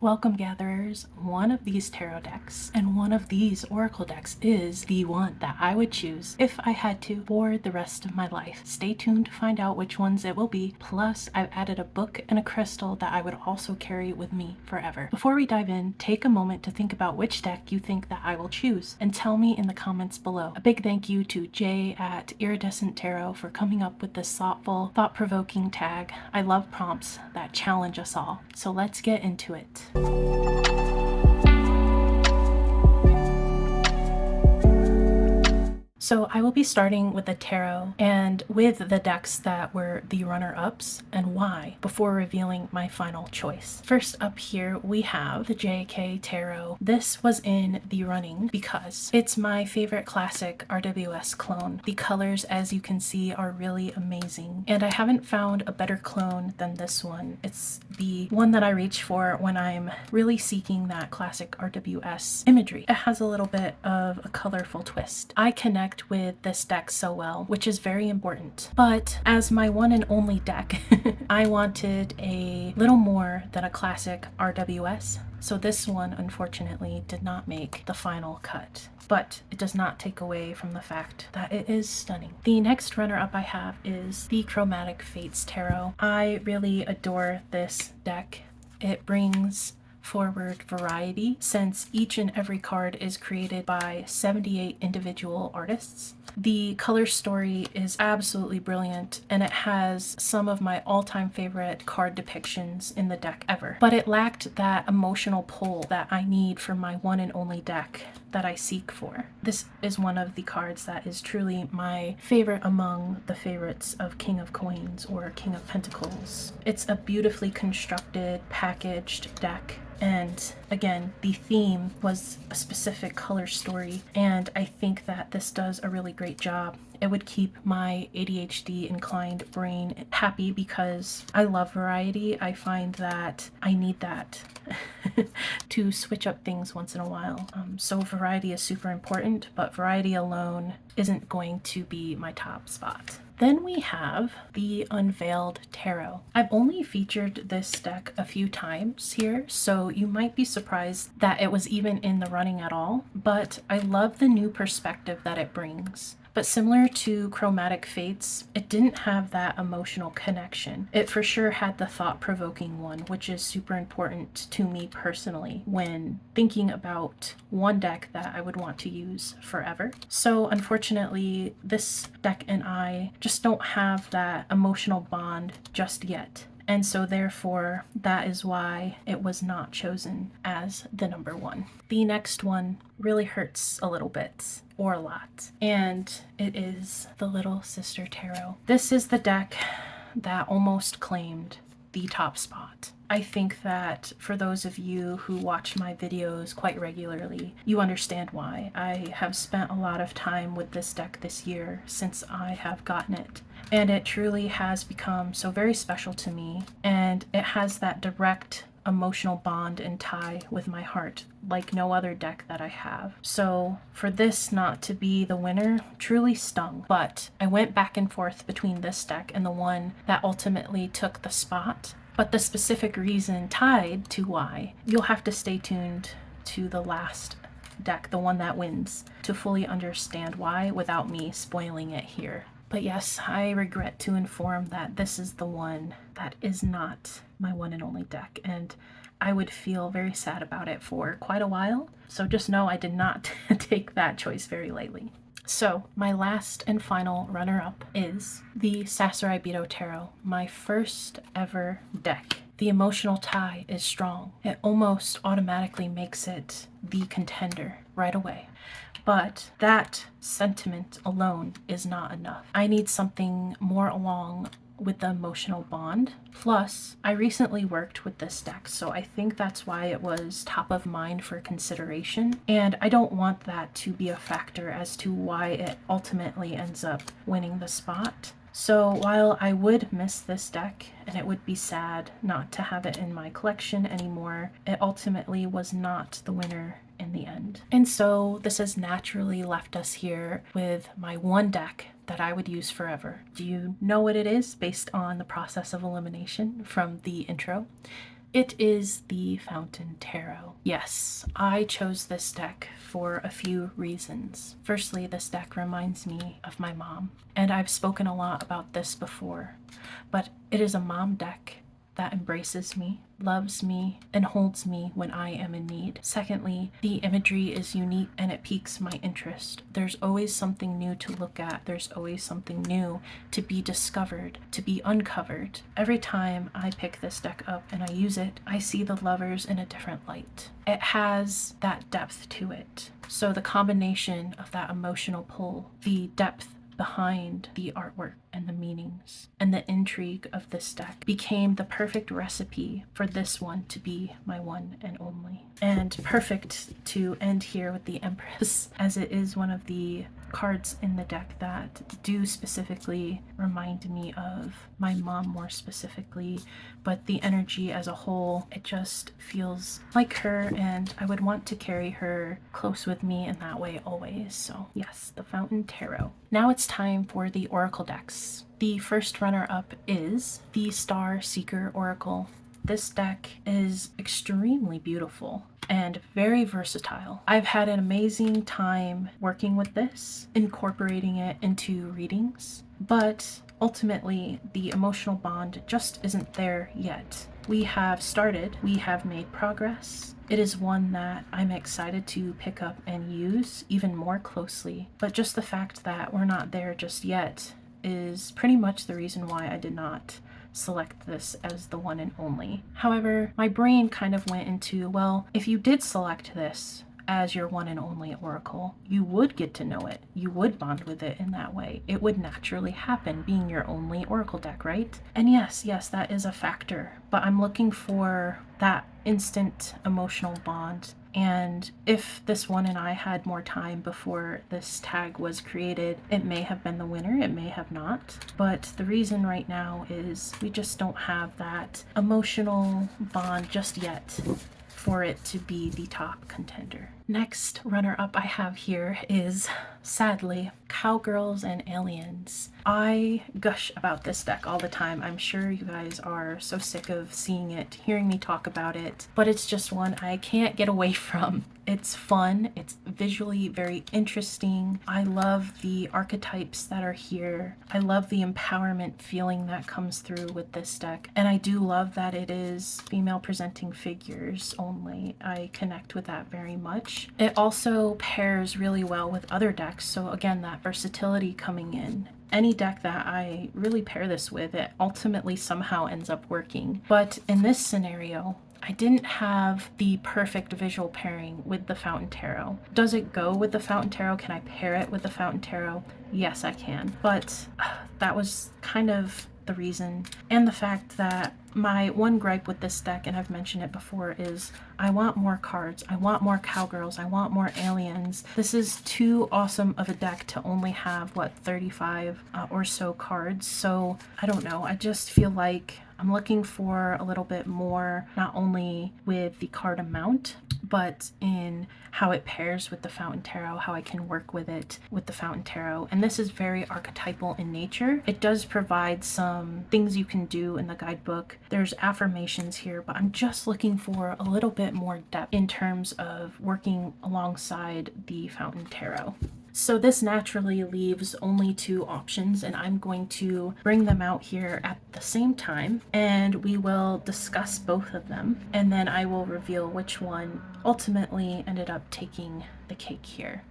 Welcome, gatherers. One of these tarot decks and one of these oracle decks is the one that I would choose if I had to for the rest of my life. Stay tuned to find out which ones it will be. Plus, I've added a book and a crystal that I would also carry with me forever. Before we dive in, take a moment to think about which deck you think that I will choose and tell me in the comments below. A big thank you to Jay at Iridescent Tarot for coming up with this thoughtful, thought-provoking tag. I love prompts that challenge us all. So let's get into it. So I will be starting with the tarot and with the decks that were the runner-ups and why before revealing my final choice. First up here we have the JK Tarot. This was in the running because it's my favorite classic RWS clone. The colors, as you can see, are really amazing, and I haven't found a better clone than this one. It's the one that I reach for when I'm really seeking that classic RWS imagery. It has a little bit of a colorful twist. I connect with this deck so well, which is very important. But as my one and only deck, I wanted a little more than a classic RWS. So this one, unfortunately, did not make the final cut. But it does not take away from the fact that it is stunning. The next runner-up I have is the Chromatic Fates Tarot. I really adore this deck. It brings forward variety since each and every card is created by 78 individual artists. The color story is absolutely brilliant, and it has some of my all-time favorite card depictions in the deck ever. But it lacked that emotional pull that I need for my one and only deck that I seek for. This is one of the cards that is truly my favorite among the favorites of King of Coins or King of Pentacles. It's a beautifully constructed, packaged deck. And again, the theme was a specific color story, and I think that this does a really great job. It would keep my ADHD inclined brain happy because I love variety. I find that I need that to switch up things once in a while. So variety is super important, but variety alone isn't going to be my top spot. Then we have the Unveiled Tarot. I've only featured this deck a few times here, so you might be surprised that it was even in the running at all, but I love the new perspective that it brings. But similar to Chromatic Fates, it didn't have that emotional connection. It for sure had the thought-provoking one, which is super important to me personally when thinking about one deck that I would want to use forever. So unfortunately, this deck and I just don't have that emotional bond just yet. And so therefore, that is why it was not chosen as the number one. The next one really hurts a little bit, or a lot, and it is the Little Sister Tarot. This is the deck that almost claimed the top spot. I think that for those of you who watch my videos quite regularly, you understand why. I have spent a lot of time with this deck this year since I have gotten it. And it truly has become so very special to me, and it has that direct emotional bond and tie with my heart like no other deck that I have. So for this not to be the winner truly stung, but I went back and forth between this deck and the one that ultimately took the spot. But the specific reason tied to why, you'll have to stay tuned to the last deck, the one that wins, to fully understand why without me spoiling it here. But yes, I regret to inform that this is the one that is not my one and only deck, and I would feel very sad about it for quite a while. So just know I did not take that choice very lightly. So my last and final runner-up is the Sasuraibito Tarot, my first ever deck. The emotional tie is strong. It almost automatically makes it the contender right away. But that sentiment alone is not enough. I need something more along with the emotional bond. Plus, I recently worked with this deck, so I think that's why it was top of mind for consideration. And I don't want that to be a factor as to why it ultimately ends up winning the spot. So while I would miss this deck, and it would be sad not to have it in my collection anymore, it ultimately was not the winner in the end. And so this has naturally left us here with my one deck that I would use forever. Do you know what it is based on the process of elimination from the intro? It is the Fountain Tarot. Yes, I chose this deck for a few reasons. Firstly, this deck reminds me of my mom, and I've spoken a lot about this before, but it is a mom deck that embraces me, loves me, and holds me when I am in need. Secondly, the imagery is unique and it piques my interest. There's always something new to look at. There's always something new to be discovered, to be uncovered. Every time I pick this deck up and I use it, I see the lovers in a different light. It has that depth to it. So the combination of that emotional pull, the depth behind the artwork and the meanings and the intrigue of this deck became the perfect recipe for this one to be my one and only. And perfect to end here with the Empress, as it is one of the cards in the deck that do specifically remind me of my mom more specifically, but the energy as a whole, it just feels like her, and I would want to carry her close with me in that way always. So yes, the Fountain Tarot. Now it's time for the Oracle decks. The first runner-up is the Star Seeker Oracle. This deck is extremely beautiful and very versatile. I've had an amazing time working with this, incorporating it into readings, but ultimately the emotional bond just isn't there yet. We have started, we have made progress. It is one that I'm excited to pick up and use even more closely, but just the fact that we're not there just yet is pretty much the reason why I did not select this as the one and only. However, my brain kind of went into, well, if you did select this as your one and only oracle, you would get to know it. You would bond with it in that way. It would naturally happen being your only oracle deck, right? And yes, that is a factor, but I'm looking for that instant emotional bond. And if this one and I had more time before this tag was created, it may have been the winner, it may have not. But the reason right now is we just don't have that emotional bond just yet for it to be the top contender. Next runner-up I have here is, sadly, Cowgirls and Aliens. I gush about this deck all the time. I'm sure you guys are so sick of seeing it, hearing me talk about it, but it's just one I can't get away from. It's fun, it's visually very interesting. I love the archetypes that are here. I love the empowerment feeling that comes through with this deck. And I do love that it is female presenting figures only. I connect with that very much. It also pairs really well with other decks. So again, that versatility coming in. Any deck that I really pair this with, it ultimately somehow ends up working. But in this scenario, I didn't have the perfect visual pairing with the Fountain Tarot. Does it go with the Fountain Tarot? Can I pair it with the Fountain Tarot? Yes, I can. But that was kind of the reason. And the fact that my one gripe with this deck, and I've mentioned it before, is I want more cards. I want more Cowgirls. I want more Aliens. This is too awesome of a deck to only have, 35 or so cards. So I don't know. I just feel like I'm looking for a little bit more, not only with the card amount, but in how it pairs with the Fountain Tarot, how I can work with it with the Fountain Tarot. And this is very archetypal in nature. It does provide some things you can do in the guidebook. There's affirmations here, but I'm just looking for a little bit more depth in terms of working alongside the Fountain Tarot. So this naturally leaves only two options, and I'm going to bring them out here at the same time, and we will discuss both of them, and then I will reveal which one ultimately ended up taking the cake here.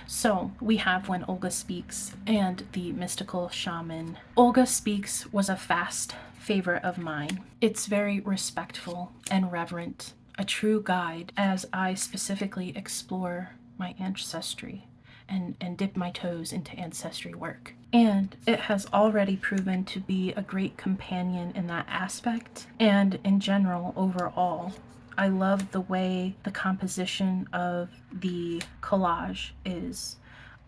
So we have When Olga Speaks and the Mystical Shaman. Olga Speaks was a fast favorite of mine. It's very respectful and reverent, a true guide as I specifically explore my ancestry and dip my toes into ancestry work. And it has already proven to be a great companion in that aspect. And in general, overall, I love the way the composition of the collage is.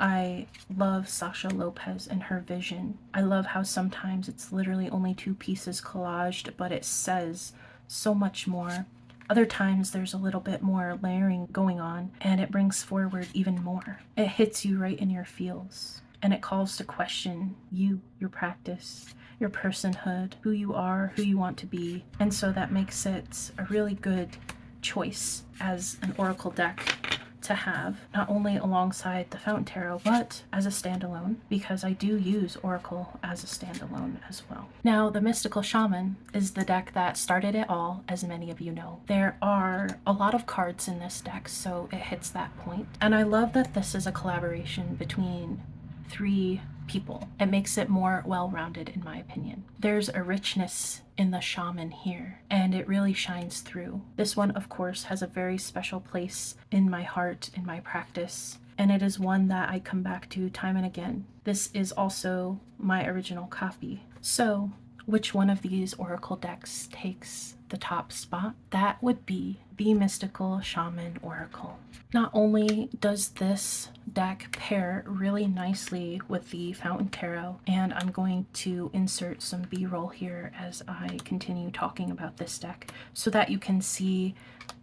I love Sasha Lopez and her vision. I love how sometimes it's literally only two pieces collaged, but it says so much more. Other times there's a little bit more layering going on and it brings forward even more. It hits you right in your feels. and it calls to question you, your practice, your personhood, who you are, who you want to be. And so that makes it a really good choice as an oracle deck to have, not only alongside the Fountain Tarot, but as a standalone, because I do use Oracle as a standalone as well. Now, the Mystical Shaman is the deck that started it all, as many of you know. There are a lot of cards in this deck, so it hits that point. And I love that this is a collaboration between 3 people. It makes it more well-rounded, in my opinion. There's a richness in the shaman here, and it really shines through. This one, of course, has a very special place in my heart, in my practice, and it is one that I come back to time and again. This is also my original copy. So, which one of these oracle decks takes the top spot? That would be the Mystical Shaman Oracle. Not only does this deck pair really nicely with the Fountain Tarot, and I'm going to insert some B-roll here as I continue talking about this deck so that you can see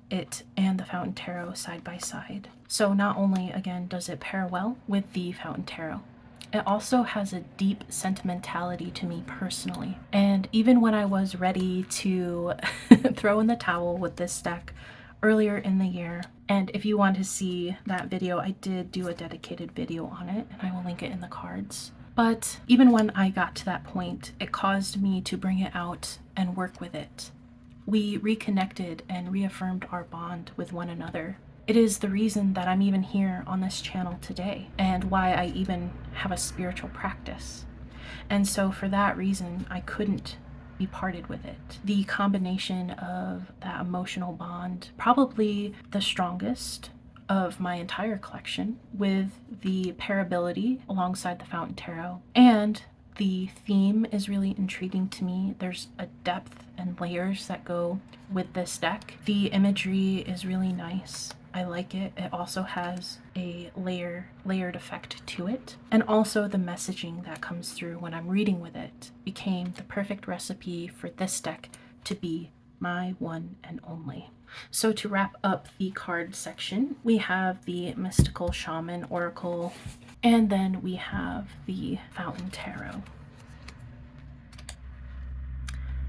it and the Fountain Tarot side by side. So not only, again, does it pair well with the Fountain Tarot, it also has a deep sentimentality to me personally. And even when I was ready to throw in the towel with this deck earlier in the year, and if you want to see that video, I did do a dedicated video on it, and I will link it in the cards. But even when I got to that point, it caused me to bring it out and work with it. We reconnected and reaffirmed our bond with one another. It is the reason that I'm even here on this channel today, and why I even have a spiritual practice. And so for that reason, I couldn't be parted with it. The combination of that emotional bond, probably the strongest of my entire collection, with the pairability alongside the Fountain Tarot, and the theme is really intriguing to me. There's a depth and layers that go with this deck. The imagery is really nice. I like it. It also has a layered effect to it. And also the messaging that comes through when I'm reading with it became the perfect recipe for this deck to be my one and only. So to wrap up the card section, we have the Mystical Shaman Oracle, and then we have the Fountain Tarot.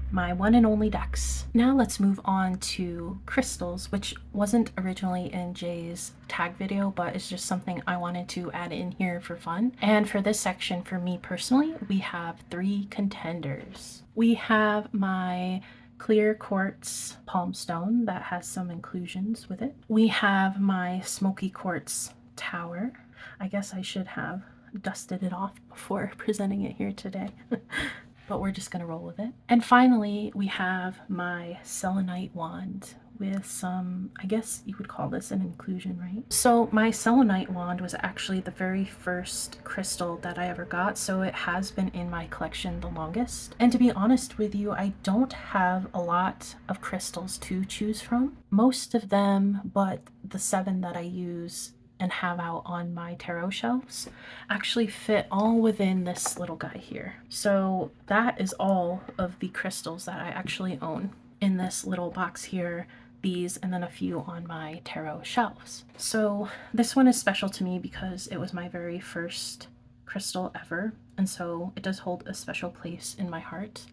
My one and only decks. Now let's move on to crystals, which wasn't originally in Jay's tag video, but it's just something I wanted to add in here for fun. And for this section, for me personally, we have 3 contenders. We have my clear quartz palm stone that has some inclusions with it. We have my smoky quartz tower. I guess I should have dusted it off before presenting it here today. But we're just gonna roll with it. And finally, we have my selenite wand with some, I guess you would call this an inclusion, right? So my selenite wand was actually the very first crystal that I ever got, so it has been in my collection the longest. And to be honest with you, I don't have a lot of crystals to choose from. Most of them, but the 7 that I use and have out on my tarot shelves actually fit all within this little guy here. So that is all of the crystals that I actually own in this little box here, these, and then a few on my tarot shelves. So this one is special to me because it was my very first crystal ever, and so it does hold a special place in my heart.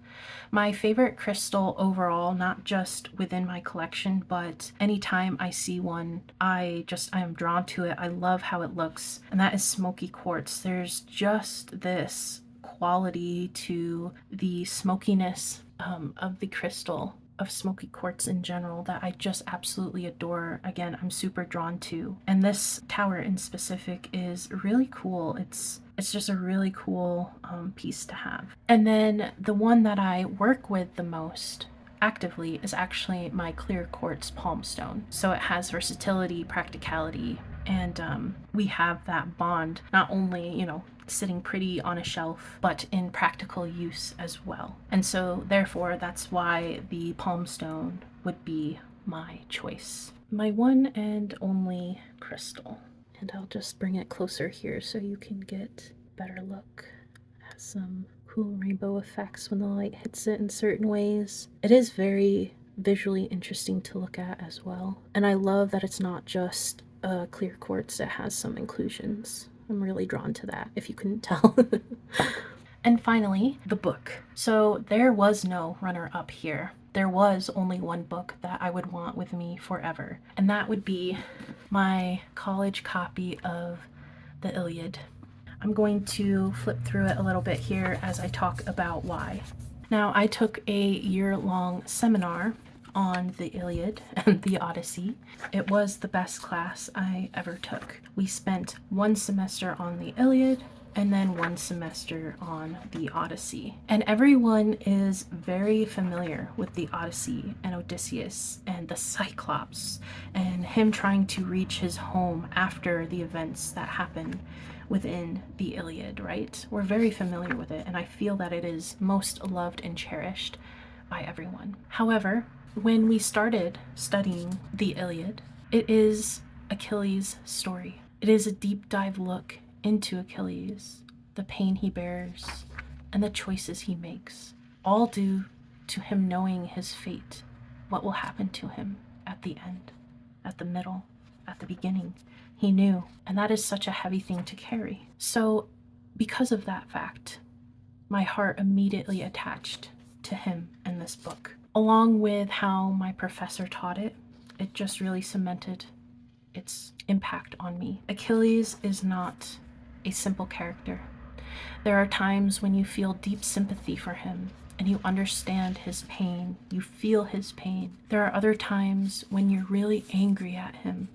My favorite crystal overall, not just within my collection, but anytime I see one, I am drawn to it. I love how it looks, and that is smoky quartz. There's just this quality to the smokiness of the crystal, of smoky quartz in general, that I just absolutely adore. Again, I'm super drawn to. And this tower in specific is really cool. It's just a really cool piece to have. And then the one that I work with the most actively is actually my clear quartz palm stone. So it has versatility, practicality, and we have that bond, not only, you know, sitting pretty on a shelf, but in practical use as well. And so therefore, that's why the palm stone would be my choice. My one and only crystal. And I'll just bring it closer here so you can get a better look. It has some cool rainbow effects when the light hits it in certain ways. It is very visually interesting to look at as well. And I love that it's not just clear quartz, it has some inclusions I'm really drawn to that, if you couldn't tell. And finally, the book. So there was no runner-up here. There was only one book that I would want with me forever, and that would be my college copy of the Iliad. I'm going to flip through it a little bit here as I talk about why. Now, I took a year-long seminar on the Iliad and the Odyssey. It was the best class I ever took. We spent one semester on the Iliad and then one semester on the Odyssey. And everyone is very familiar with the Odyssey and Odysseus and the Cyclops and him trying to reach his home after the events that happen within the Iliad, right? We're very familiar with it, and I feel that it is most loved and cherished by everyone. However, when we started studying the Iliad, it is Achilles' story. It is a deep dive look into Achilles, the pain he bears, and the choices he makes, all due to him knowing his fate, what will happen to him at the end, at the middle, at the beginning. He knew, and that is such a heavy thing to carry. So, because of that fact, my heart immediately attached to him and this book. Along with how my professor taught it, it just really cemented its impact on me. Achilles is not a simple character. There are times when you feel deep sympathy for him and you understand his pain, you feel his pain. There are other times when you're really angry at him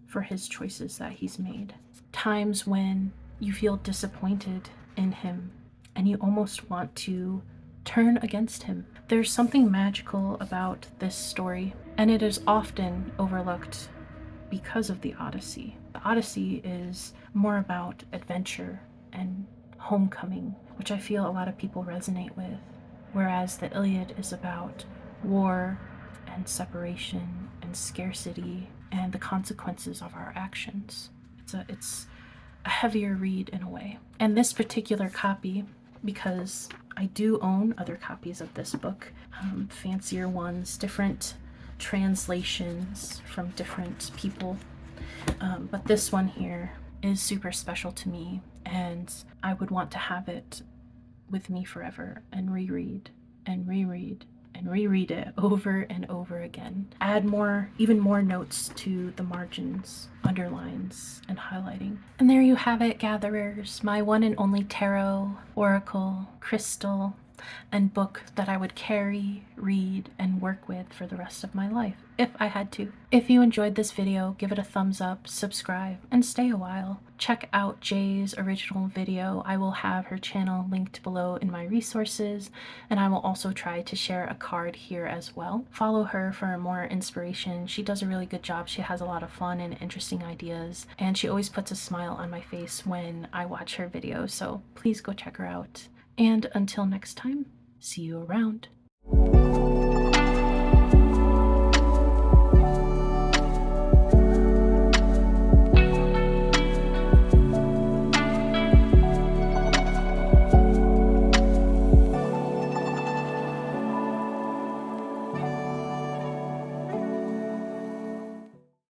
for his choices that he's made. Times when you feel disappointed in him and you almost want to turn against him. There's something magical about this story, and it is often overlooked because of the Odyssey. The Odyssey is more about adventure and homecoming, which I feel a lot of people resonate with, whereas the Iliad is about war and separation and scarcity and the consequences of our actions. It's a heavier read in a way. And this particular copy, because I do own other copies of this book, fancier ones, different translations from different people, but this one here is super special to me, and I would want to have it with me forever and reread and reread and reread it over and over again. Add more, even more notes to the margins, underlines, and highlighting. And there you have it, gatherers, my one and only tarot, oracle, crystal, and book that I would carry, read, and work with for the rest of my life, if I had to. If you enjoyed this video, give it a thumbs up, subscribe, and stay a while. Check out Jay's original video. I will have her channel linked below in my resources, and I will also try to share a card here as well. Follow her for more inspiration. She does a really good job. She has a lot of fun and interesting ideas, and she always puts a smile on my face when I watch her videos, so please go check her out. And until next time, see you around.